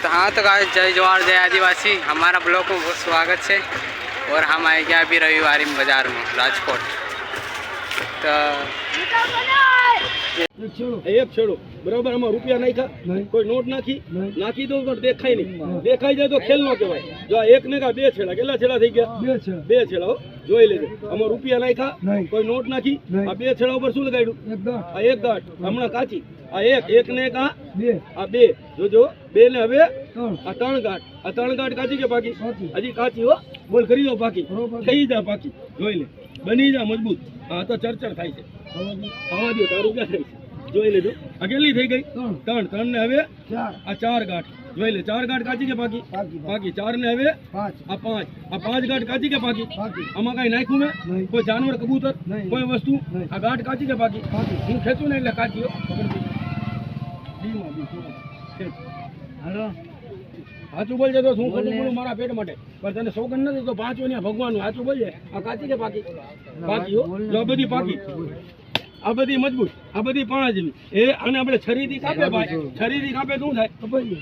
तो हाँ तो गाइस जय जवाहर जय आदिवासी। हमारा ब्लॉग में बहुत स्वागत है और हम आए गया अभी रविवार में बाजार में राजकोट। तो एक छेड़ो बराबर आम रुपया नहीं था कोई नोट नाखी नाखी दो पर देखाई नहीं देखाई जाए तो खेल नो कहवाय। जो एक ने का बे छेड़ा केला छेड़ा थई गया बे छेड़ा हो જોઈ લેજો આમાં રૂપિયા નાખ્યા કોઈ નોટ નાખી આ બે છેડા ઉપર શું લગાડ્યું આ એક ગાંઠ હમણાં કાચી આ એક ને કા બે આ બે જોજો બે ને હવે આ ત્રણ ગાંઠ કાચી કે બાકી હજી કાચી હો બોલ કરી દો બાકી થઈ જા બાકી જોઈ લે બની જા મજબૂત આ તો ચરચર થાય છે આવા દો તારું ક્યાં થાય છે જોઈ લેજો આ કેટલી થઈ ગઈ ત્રણ ને હવે આ ચાર ગાંઠ જોઈ લે ચાર ગાંઠ કાચી કે બાકી ચાર ને હવે આ પાંચ ગાંઠ કાચી કે બાકી આમાં કઈ નાખ્યું મેં કોઈ જાનવર કબૂતર કોઈ વસ્તુ આ ગાંઠ કાચી કે બાકી હું ખેંચું ને એટલે કાચી સાચું બોલજે તો હું ખોટું બોલું મારા પેટ માટે પણ તને સોગન નથી તો પાંચ ને ભગવાનનું સાચું બોલજે આ કાચી કે બાકી હો જો બધી પાકી આ બધી મજબૂત આ બધી પાંચની એ અને આપણે છરીથી કાપે ભાઈ છરીથી કાપે તો શું થાય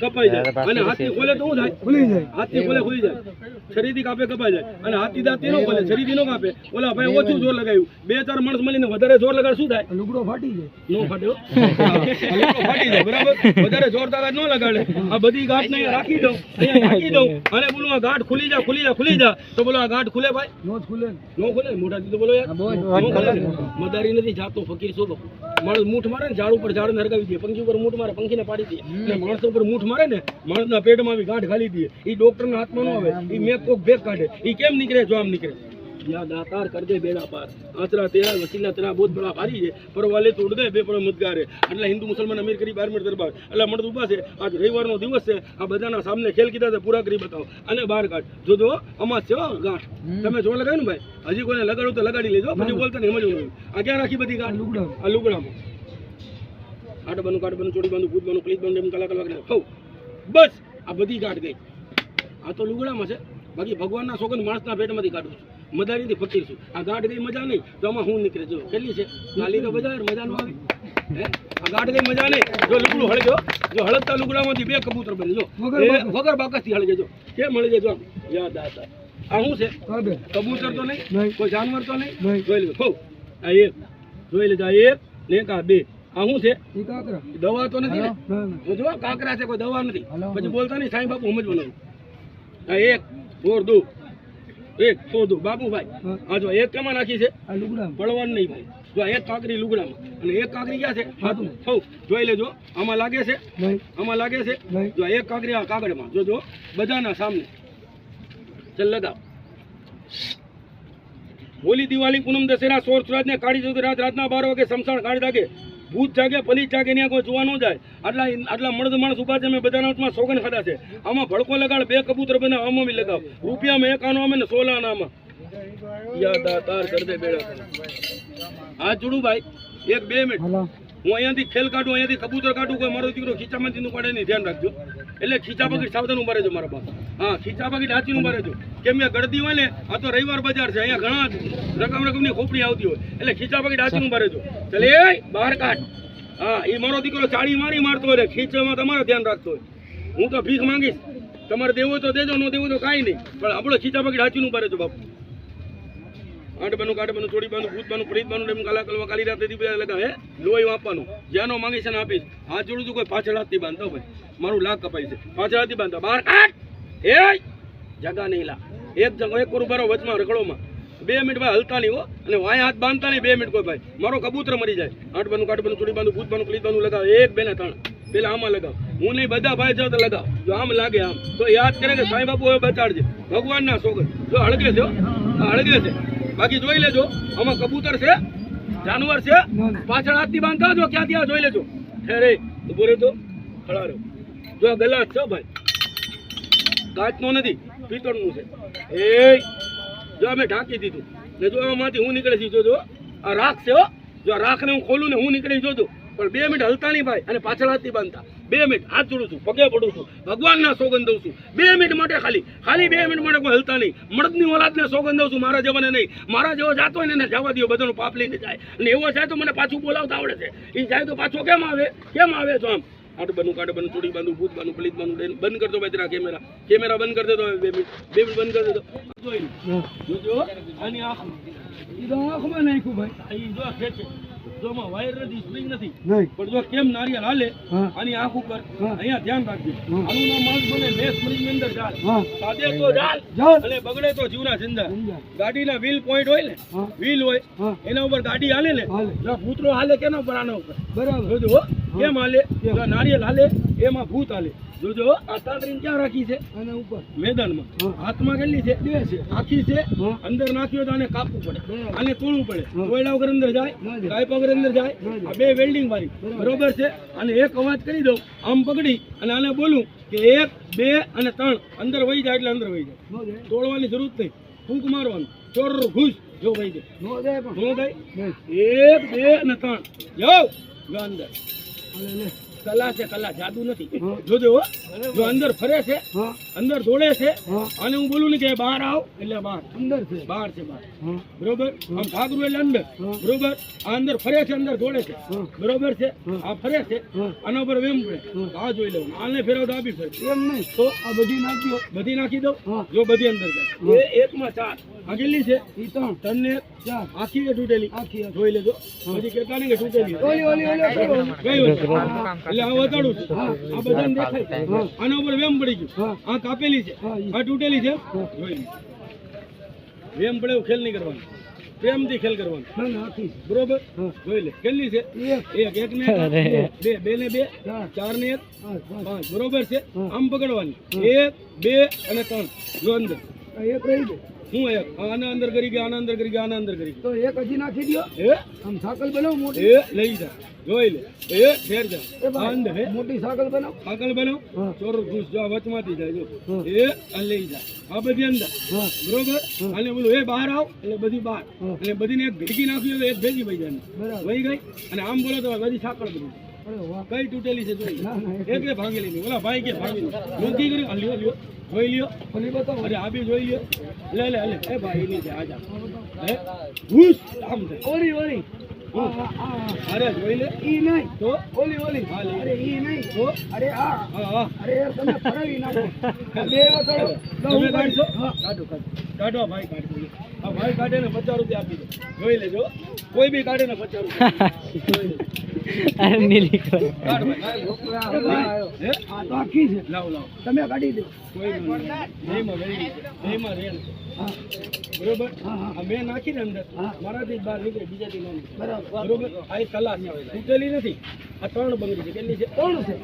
કપાઈ જાય અને હાથી ખોલે તો શું થાય ખુલી જાય હાથી ખોલે ખુલી જાય છરીથી કાપે કપાઈ જાય અને હાથી દાંતી નો ખોલે છરીથી નો કાપે ઓલા ભાઈ ઓછું જોર લગાવ્યું બે ચાર માણસ મળીને વધારે જોર લગાડ શું થાય લુગડો ફાટી જાય નો ફાટ્યો લુગડો ફાટી જાય બરાબર વધારે જોર તાકાત ન લગાડે આ બધી ગાંઠ ને રાખી દઉં અહીંયા રાખી દઉં અને બોલું આ ગાંઠ ખુલી જા તો બોલો આ ગાંઠ ખુલે ભાઈ નો ખુલે મોઢાથી તો બોલો યાર નો ખુલે મદારી નથી જાતો ફકીર શોધો માણસ મૂઠ મારે ને ઝાડ ઉપર ઝાડ ને હરગાવી દે પંખી ઉપર મૂઠ મારે પંખીને પાડી દે એટલે માણસ ઉપર મૂઠ મારે ને માણસના પેટમાં આવી ગાંઠ ખાલી દે એ ડોક્ટરના હાથમાં ન આવે એ મેં કોક ભેગ કાઢે એ કેમ નીકળે જો આમ નીકળે યા દાતાર કર દે બેડા પાર આચરા તેરા વસીલા તેરા बहुत बड़ा भारी है पर वाले तोड़ दे बेपણ મતગારે એટલે હિન્દુ મુસલમાન અમીર કરી 12 મિનિટ દરબાર એટલે મળદ ઉભા છે આજ રવિવારનો દિવસ છે આ બધાના સામે ખેલ કીધા છે પૂરા કરી બતાવો અને બહાર કાઢ જો અમાસ છે ગાંઠ તમે જો લગાવ્યું ને ભાઈ હજી કોઈને લગાડો તો લગાડી લેજો પછી બોલતા ને સમજવું આ ક્યાં રાખી બધી ગાંઠ લુગડામાં આટ બનું કાટ બનું ચોડી બનું ભૂત બનું પ્લીત બનું એમ કલા કલા હો બસ આ બધી ગાંઠ ગઈ આ તો લુગડામાં છે બાકી ભગવાનના સોગંદ માણસના પેટમાંથી કાઢું છું મદારીથી ફકીર છું આ ગાંઠ ગઈ મજા નહીં તો આમાં હું નીકળે જો કેટલી છે ગાલી તો બજાર મજા નો આવી હે આ ગાંઠ ગઈ મજા નહીં જો લુગડું હળગ્યો જો હળગતા લુગડામાંથી બે કબૂતર બને જો વગર બાકસથી હળગે જો કેમ હળગે જો યાદ આતા આ શું છે કબૂતર તો નહીં કોઈ જાનવર તો નહીં જોઈ લે હો આ એક જોઈ લેજો એક ને કા બે આ શું છે દવા તો નથી ને જો કાકરા છે કોઈ દવા નથી પછી બોલતા નહીં સાંઈ બાપુ સમજવાનું આ એક ઓર દો એક શોધો બાબુભાઈ આ જો એક કેમાં નાખી છે આ લુગડા પડવાનું નહીં ભાઈ જો એક કાકરી લુગડામાં અને એક કાકરી ક્યાં છે હાથમાં હો જોઈ લેજો આમાં લાગે છે જો એક કાકરી આ કાગળમાં જો બધાના સામે ચલ લગાવ હોલી દિવાળી પૂનમ દશેરા સોર સુરાજ ને કાળી ચૌદસ રાતના 12 વાગે સમસાણ કાઢી લાગે ભૂત જાગે પલીત જાગે ત્યાં કોઈ જોવા ન જાય આટલા મળદ માણસ ઉભા છે મેં બધાના હાથમાં સોગન ખાધા છે આમાં ભડકો લગાડ બે કબૂતર બને આમાં બી લગાવ રૂપિયામાં એક આનો અમે ને 16 આનામાં યાદ તાર કર દે બેડા હાથ જોડું ભાઈ એક 2 મિનિટ હું અહીંયાથી ખેલ કાઢું અહીંયાથી કબૂતર કાઢું કોઈ મારો દીકરો ખીચામાંથી નું કાઢે નહીં ધ્યાન રાખજો એટલે ખીચા પકડી સાવધાન ઉભા રહેજો મારા બાપ હા ખીચા પકડી હાચીને ઉભા રહેજો કેમ કે ગળદી હોય ને આ તો રવિવાર બજાર છે અહીંયા ઘણા રકમની ખોપડી આવતી હોય એટલે ખીચા પકડી હાચીને ઉભા રહેજો ચલે બહાર કાઢ હા એ મારો દીકરો ચાળી મારી મારતો હોય ખીચામાં તમારે ધ્યાન રાખતો હોય હું તો ભીખ માંગીશ તમારે દેવો તો દેજો ન દેવો તો કાંઈ નહીં પણ આપણો ખીચા પકડી હાચીને ઉભા રહેજો બાપુ આઠ બનું કાઢ બનું ચોડી બનું ભૂત બનું પ્રીત બનું એમ કાલા કલવા કાલી રાતે બધા લગાવે લોહી આપવાનું જેનો માંગીશ છે ને આપીશ હાથ જોડું છું કોઈ પાછળ હાથથી બાંધતો ભાઈ મારું લાખ કપાય છે પાછળ હાથથી બાંધો બહાર કાઢ એ જગા નહીં લા એક કરું બારો વચમાં રખડોમાં 2 મિનિટ ભાઈ હલતા નહીં હો અને વાય હાથ બાંધતા નહીં 2 મિનિટ કોઈ ભાઈ મારો કબૂતર મરી જાય આઠ બનું કાઢ બનું ચોડી બનું ભૂત બનું પ્રીત બનું લગાવ એક બે ને ત્રણ પેલા આમાં લગાવ હું નહીં બધા ભાઈ જાવ તો લગાવ જો આમ લાગે આમ તો યાદ કરે કે સાંઈ બાપુ હવે બચાડજે ભગવાનના સોગંદ જો હળગે છે હળગે છે બાકી જોઈ લેજો આમાં કબૂતર છે જાનવર છે પાછળ હાથથી બાંધતા જો ક્યાંથી આ જોઈ લેજો રે ઉભો રહે તો ખડા રહ્યો જો ગલાસ છે ભાઈ કાચનો નથી પિત્તળનું છે એ જો અમે ઢાંકી દીધું ને જો આમાંથી હું નીકળે છે જોજો આ રાખ છે હો જો આ રાખને હું ખોલું ને હું નીકળી જોજો પણ 2 મિનિટ હલતા નહીં ભાઈ અને પાછળ હાથથી બાંધતા 2 મિનિટ હાથ જોડું છું પગે પડું છું ભગવાનના સોગંદ દઉં છું 2 મિનિટ માટે ખાલી 2 મિનિટ માટે કોઈ હલતા નહીં મળદની ઓલાદને સોગંદ દઉં છું મારા જેવાને નહીં મારા જેવો જાતો હોય ને એને જવા દો બધાનું પાપ લઈને જાય અને એવો જાય તો મને પાછું બોલાવતા આવડે છે એ જાય તો પાછો કેમ આવે તો આમ આટ બનું કાટ બનું ચોડી બાંધું ભૂત બાંધું પલિત બાંધું બંધ કરતો ભાઈ તેરા કેમેરા બંધ કરી દેતો 2 મિનિટ બંધ કરી દેતો જોજો આની આંખ ઈ તો આંખમાં નાખ્યું ભાઈ ઈ જો ખેંચે જો માં વાયર નથી સ્પ્રિંગ નથી પણ જો કેમ નારિયેળ હાલે આની આંખ ઉપર અહીંયા ધ્યાન રાખજો આનું નામ માણસ બને મેં સ્પ્રિંગ ની અંદર ચાલ સાદે તો ચાલ અને બગડે તો જીવના જિંદા ગાડીના વ્હીલ પોઈન્ટ હોય ને વ્હીલ હોય એના ઉપર ગાડી હાલે ને જો ભૂતરો હાલે કેના ઉપર આના ઉપર બરાબર જોજો કેમ હાલે જો નારિયેળ હાલે એમાં ભૂત હાલે જોજો આ તાતરીને ક્યાં રાખી છે આના ઉપર મેદાનમાં હાથમાં કેટલી છે 2 છે આખી છે અંદર નાખ્યો તો આને કાપવું પડે આને તોડવું પડે કોયડા વગર અંદર જાય કાઈ વગર અંદર જાય આ 2 વેલ્ડિંગ વાળી બરોબર છે અને એક અવાજ કરી દઉં આમ પકડી અને આને બોલું કે 1 2 અને 3 અંદર વહી જાય એટલે અંદર વહી જાય તોડવાની જરૂર નહીં ફૂંક મારવાનું ચોર ઘૂસ જો વહી જાય નો જાય પણ 1 2 અને 3 જાઓ જો અંદર કલા છે કલા જાદુ નથી જોજો જો અંદર ફરે છે અંદર દોડે છે અને હું બોલું ને કે બહાર આવ એટલે બહાર અંદર છે બહાર છે બહાર બરોબર આમ ભાગરું એટલે અંદર બરોબર આ અંદર ફરે છે અંદર દોડે છે બરોબર છે આ ફરે છે આના ઉપર વેમ પડે આ જોઈ લેવું આને ફેરવ તો આપી ફરે એમ નહીં તો આ બધી નાખી દો બધી નાખી દો જો બધી અંદર જાય એ એકમાં 4 આ કેટલી છે ઈ 3 ને 4 આખી તૂટેલી આખી જોઈ લેજો બધી કેટલાની કે તૂટેલી ઓલી ગઈ એટલે આ વતાડું છું આ બધાને દેખાય આના ઉપર વેમ પડી ગયું આ કાપેલી છે આ તૂટેલી છે જોઈ લે વેમ પડે ખેલ નહીં કરવાનો પ્રેમથી ખેલ કરવાનો બરોબર જોઈ લે કેટલી છે એક ને 2 2 ને 2 4 ને 1 5 બરોબર છે આમ પકડવાની 1 2 અને 3 જો અંદર એક રહી ગયો હું એક આના અંદર કરી ગયા આના અંદર કરી ગયા આના અંદર કરી તો એક હજી નાખી દો આમ સાકલ બનાવ મોટી લઈ જા જોઈ લે ફેર જા અંદર મોટી સાકલ બનાવ ચોર ઘૂસ જો વચમાંથી જાય જો અને લઈ જા આ બધી અંદર બરોબર અને બોલો બહાર આવ એટલે બધી બહાર અને બધીને એક ભેગી નાખી તો એક ભેગી વહી જાય વહી ગઈ અને આમ બોલો તો બધી સાકળ બધી કઈ તૂટેલી છે જોઈ એક ભાંગેલી નહીં ઓલા ભાઈ કે ભાંગી નોંધી કરી લ્યો જોઈ લ્યો ઓલી બતાવો અરે આ બી જોઈ લ્યો લે એ ભાઈ ની છે આજા ઘૂસ આમ છે ઓલી અરે જોઈ લે ઈ નહીં તો ઓલી અરે ઈ નહીં તો અરે અરે તમે ફરાવી નાખો બે વખત તમે કાઢો કાઢો ભાઈ કાઢો આ ભાઈ કાઢે ને 50 રૂપિયા આપી દો જોઈ લેજો કોઈ બી કાઢે ને 50 રૂપિયા જોઈ લેજો અરે નીલી કાઢ ભાઈ આ તો આખી છે લાવ તમે કાઢી દો કોઈ નહીં એમાં રેલ બરોબર આ મેં નાખી ને અંદર મારાથી બહાર નીકળે બીજાથી નહીં બરોબર આ એક કલા છે તૂટેલી નથી આ 3 બંગડી છે કેટલી છે 3 છે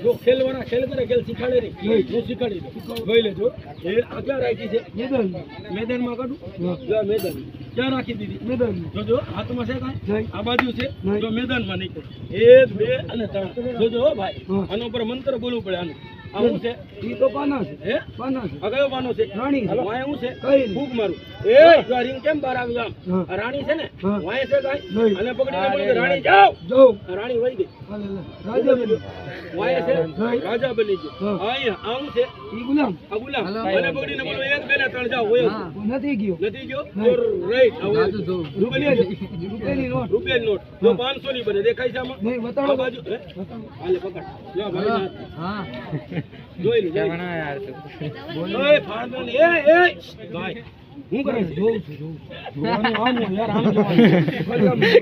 જો ખેલવાના ખેલ કરે ખેલ શીખાડે નહીં હું શીખાડી દઉં જોઈ લેજો એ આગળ રાખી છે મેદાનમાં કાઢું જો મેદાન ક્યાં રાખી દીધી મેદાન જોજો હાથમાં છે કાંઈ આ બાજુ છે જો મેદાનમાં નીકળે 1 2 અને 3 જોજો ભાઈ આના ઉપર મંત્ર બોલવું પડે આનું આ શું છે ઈ તો પાના છે પાના છે આ કયો પાનો છે રાણી છે વાય શું છે કઈ ફૂક મારું જો રીંગ કેમ બહાર આવી આમ આ રાણી છે ને વાય છે કાઈ અને પકડીને બોલ કે રાણી જાઓ રાણી વઈ ગઈ રાજા બની વાય છે રાજા બની ગયો અહીંયા આમ છે ઈ ગુલામ આ ગુલામ અને પકડીને બોલ 1 2 ને 3 જાઓ હોય નથી ગયો રાઈટ રૂપિયાની નોટ જો 500 ની બને દેખાય છે આમાં નહીં બતાવો બાજુ હાલે પકડ જો ભાઈ હા જોઈ લે યાર ઓય ફાડો ને એ ભાઈ હું કરે જોઉં છું આમ યાર આમ જોવાનું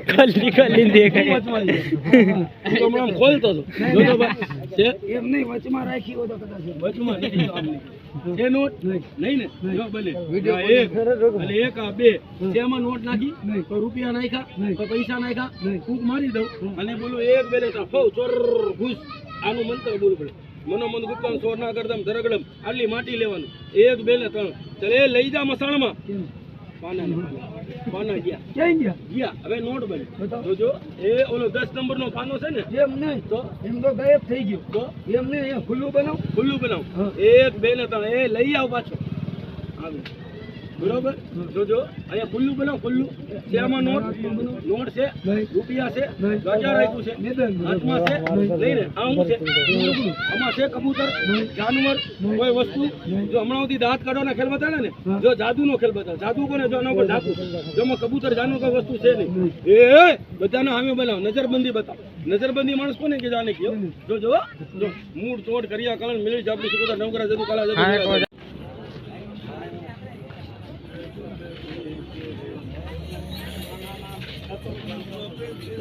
ખાલી દેખાય તો મને ખોલતો તો જોજો ભાઈ છે એમ નહીં વચમાં રાખી હોય તો કદાચ વચમાં નથી આમ નહીં એ નોટ નહીં ને જો ભલે એક અને એક આ 2 તેમાં નોટ નાખી તો રૂપિયા નાખ્યા તો પૈસા નાખ્યા ફૂંક મારી દઉં અને બોલું 1 2 3 ફો ચોર ઘૂસ આનું મંત્ર બોલવું પડે મનોમન ગુપ્તમ સોરના કરદમ ધરગડમ આટલી માટી લેવાનું 1 2 ને 3 ચાલ એ લઈ જા મસાણમાં પાના ગયા હવે નોટ બને જોજો એ ઓલો 10 નંબર નો પાનો છે ને એમ નહીં તો એમ તો ગાયબ થઈ ગયો તો એમ નહીં અહીંયા ખુલ્લું બનાવ 1 2 ને 3 એ લઈ આવ પાછો આવે બરોબર જોજો અહીંયા ખુલ્લું બનાવો ખુલ્લું છે આમાં નોટ છે રૂપિયા છે ગજા રાખ્યું છે હાથમાં છે લઈને આ શું છે આમાં છે કબૂતર જાનવર કોઈ વસ્તુ જો હમણાં સુધી દાંત કાઢવાના ખેલ બતાડે ને જો જાદુનો ખેલ બતાવે જાદુ કોને જો આના ઉપર ઢાંકું જો આમાં કબૂતર જાનવર કોઈ વસ્તુ છે નહીં એ બધાને સામે બનાવો નજરબંધી બતાવો નજરબંધી માણસ કોને કે જાને કયો જો જો જો મૂળ ચોટ કર્યા કલન મિલી જાપડી સુકુતા નવકરા જદુ કલા જદુ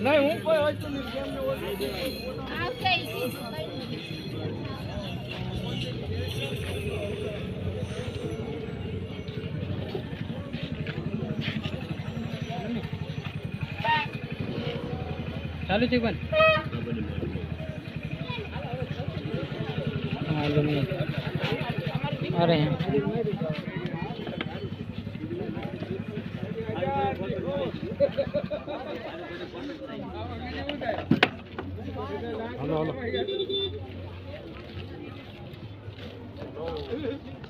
નહીં હું કોઈ હોય તો નહીં चालू છે પણ अरे हेलो हेलो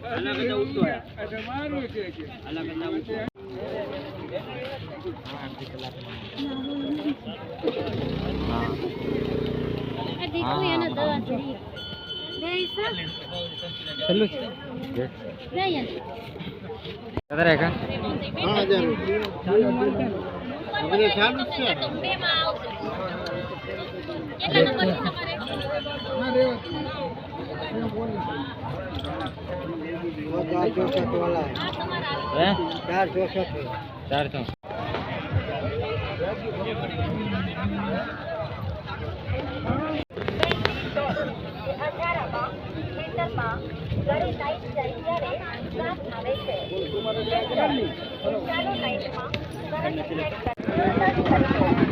अलग अलग उठो है अच्छा मारो के अलग अलग उठो देखो ये ना दवा चढ़ी ऐसा चलो नहीं है किधर रहेगा 5000 આપણે ચાલુ જ છે तुमने में आओ કેટલા નંબર તમારે હા રેવા 464 वाला है हैं 464 400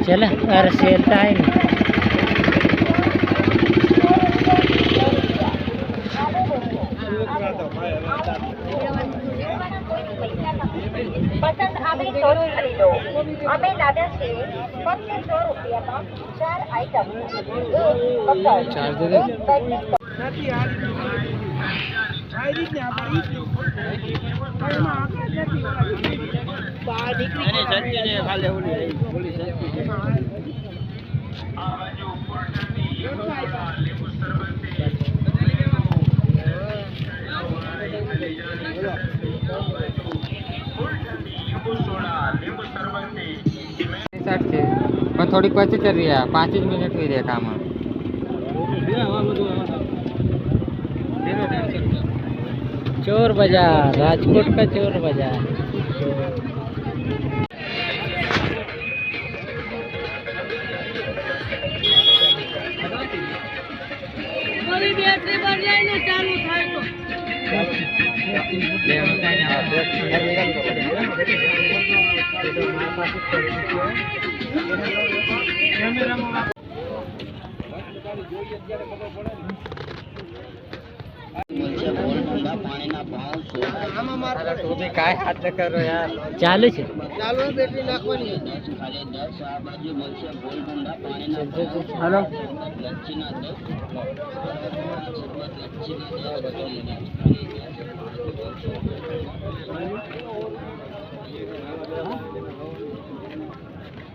चल अरे सेल टाइम પસંદ આવે તો જ ખરીદો અમે લાવ્યા છે ફક્ત 100 રૂપિયામાં 4 આઈટમ ચાર્જ દે પણ થોડીક પછી ચલ રહ્યા 5 જ મિનિટ થઈ રહ્યા કામ चोर बाजार राजकोट का चोर बाजार ચાલુ થાય तो काय हाथ करो यार चालू છે ચાલુ બેટરી નાખવાની हेलो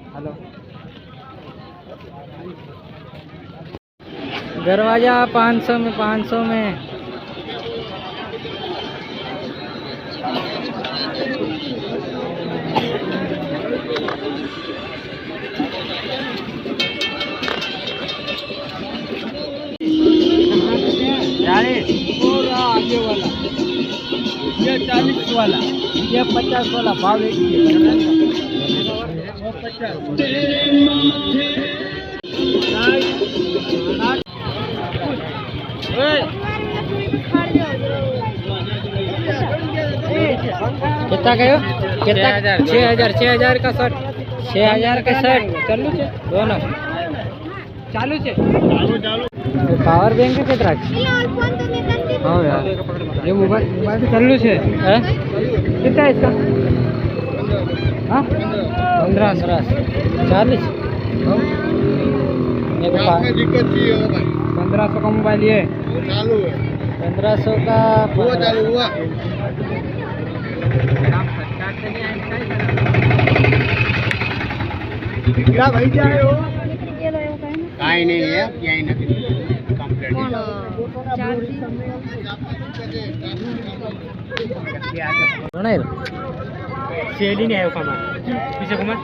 हेलो दरवाजा 500 में 500 में और आगे वाला ये 40 वाला ये 50 वाला भाव एक ही कितना गयो कितना 6000 का शर्ट 6000 का शर्ट चालू છે दोनों चालू છે पावर बैंक कितना हाँ यार ये मोबाइल तो चालू है कितना है इसका हाँ 15 40 दिक्कत थी 1500 का मोबाइल ये चालू है 1500 का हुआ चालू हुआ નીકળી ગયેલો એવું કાંઈ કાંઈ નહીં હે ક્યાંય નથી કમ્પ્લીટ પણ ચારથી શેરડી નહીં આવ્યો કામ વિજય કુમાર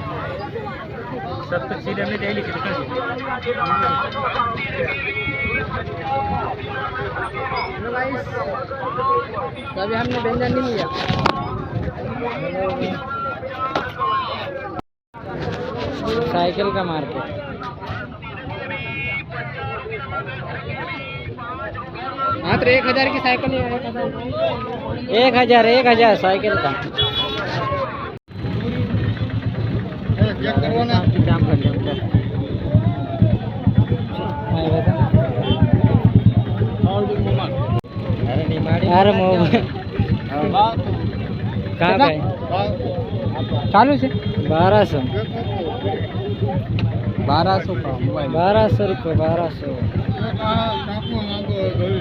सब कुछ सीधे हमने डेली कर अभी हमने व्यंजन नहीं लिया साइकिल का मार्केट मात्र 1000 की साइकिल है 1000 साइकिल का काम कर लिया अरे मोबाइल कहाँ पे चालू से 1200 का मोबाइल 1200 रुपये 1200